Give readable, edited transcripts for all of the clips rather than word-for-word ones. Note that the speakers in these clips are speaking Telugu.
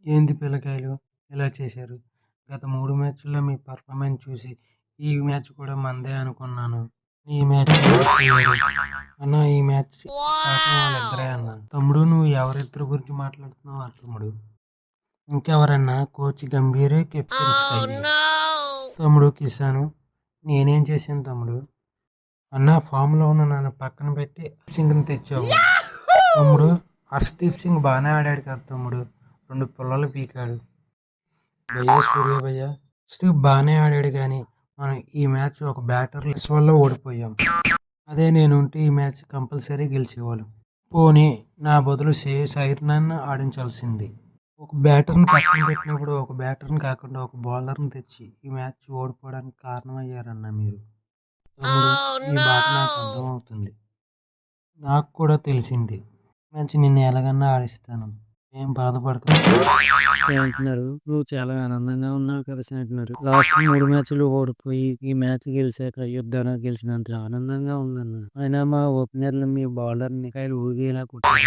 ఏంది పిల్లకాయలు ఇలా చేశారు? గత 3 మ్యాచ్‌ల్లో మీ పెర్ఫార్మెన్స్ చూసి ఈ మ్యాచ్ కూడా మనదే అనుకున్నాను. ఈ మ్యాచ్ ఓడిపోయారు. అన్న ఈ మ్యాచ్ పాపం వాళ్ళిద్దరే అన్న. తమ్ముడు నువ్వు ఎవరిద్దరి గురించి మాట్లాడుతున్నావు తమ్ముడు? ఇంకెవరన్నా? Coach Gambhir, captain sky. తమ్ముడు కిసాను. నేనేం చేశాను తమ్ముడు? అన్న ఫామ్‌లో ఉన్న నన్ను పక్కన పెట్టి సింగ్‌ని తెచ్చావు. తమ్ముడు హర్షదీప్ సింగ్ బాగానే ఆడాడు కదా తమ్ముడు. 2 పుల్లలు పీకాడు. భయ్యా సూర్య భయ్యా స్టీవ్ బాగానే ఆడాడు కానీ మనం ఈ మ్యాచ్ ఒక బ్యాటర్ లెస్ వల్ల ఓడిపోయాం. అదే నేనుంటే ఈ మ్యాచ్ కంపల్సరీ గెలిచేవాళ్ళం. పోనీ నా బదులు సాయిర్నాన్ని ఆడించాల్సింది. ఒక బ్యాటర్ని పక్కన పెట్టినప్పుడు ఒక బ్యాటర్ని కాకుండా ఒక బౌలర్ని తెచ్చి ఈ మ్యాచ్ ఓడిపోవడానికి కారణమయ్యారన్న మీరు. తమ్ముడు ఈ బాధ నాకు అర్థమవుతుంది. నాకు కూడా తెలిసింది. మ్యాచ్ నిన్ను ఎలాగన్నా ఆడిస్తాను. ఏం బాధపడతావు అంటున్నారు. నువ్వు చాలా ఆనందంగా ఉన్నావు కదా అంటున్నారు. లాస్ట్ 3 మ్యాచ్లు ఓడిపోయి ఈ మ్యాచ్ గెలిచాక యుద్ధాన్ని గెలిచినంత ఆనందంగా ఉందన్న. అయినా మా ఓపెనర్లు మీ బౌలర్ని కాయలు ఊగేలా కొట్టారు.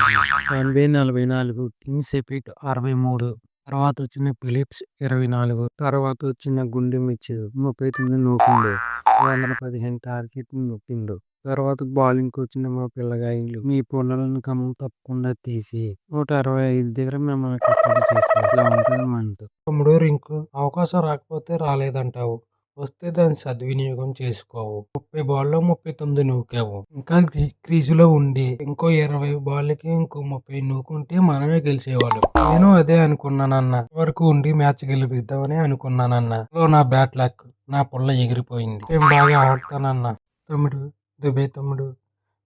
44, కింగ్స్ ఎఫిట్ 63, తర్వాత వచ్చిన ఫిలిప్స్ 24, తర్వాత వచ్చిన గుండె మిచ్ 39 నూకిండు. 115 టార్గెట్ నొక్కిండు. తర్వాత బౌలింగ్కి వచ్చిన మా పిల్లగాయలు మీ పుల్లలను కమ్మం తప్పకుండా తీసి 165 దగ్గర మిమ్మల్ని కట్టడి చేశారు. ఇలా ఉంటుంది మనతో. తమ్ముడు రింకు అవకాశం రాకపోతే రాలేదంటావు. వస్తే దాన్ని సద్వినియోగం చేసుకోవు. 30 బాల్లో 39 నూకావు. ఇంకా క్రీజులో ఉండి ఇంకో 20 బాల్కి ఇంకో 30 నూకుంటే మనమే గెలిచేవాళ్ళం. నేను అదే అనుకున్నానన్న. వరకు ఉండి మ్యాచ్ గెలిపిద్దామని అనుకున్నానన్న. నా బ్యాట్ లక్ నా పుల్ల ఎగిరిపోయింది. నేను బాగా ఆడతానన్నా. తమ్ముడు దుబే తమ్ముడు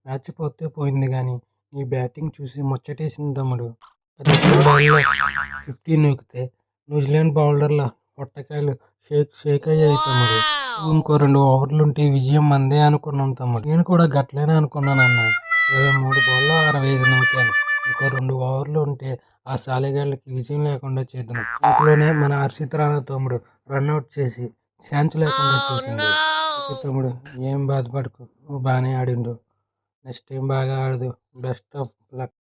మ్యాచ్ పోతే పోయింది కానీ నీ బ్యాటింగ్ చూసి ముచ్చటేసింది తమ్ముడు. 50 నూకితే న్యూజిలాండ్ బౌలర్ల పొట్టకాయలు షేక్ అయ్యాయి తమ్ముడు. ఇంకో 2 ఓవర్లు ఉంటే విజయం మందే అనుకున్నాం తమ్ముడు. నేను కూడా గట్లేనే అనుకున్నానన్న. 23 బాల్లో 65 నూకాను. ఇంకో 2 ఓవర్లు ఉంటే ఆ సాలెగాళ్ళకి విజయం లేకుండా చేద్దాం. ఇంట్లోనే మన హర్షిత్ రాణా తమ్ముడు రన్అట్ చేసి ఛాన్స్ లేకుండా చేసింది. తమ్ముడు ఏం బాధపడకు, నువ్వు బాగానే ఆడిండు. నెక్స్ట్ టైం బాగా ఆడదు. Best of luck.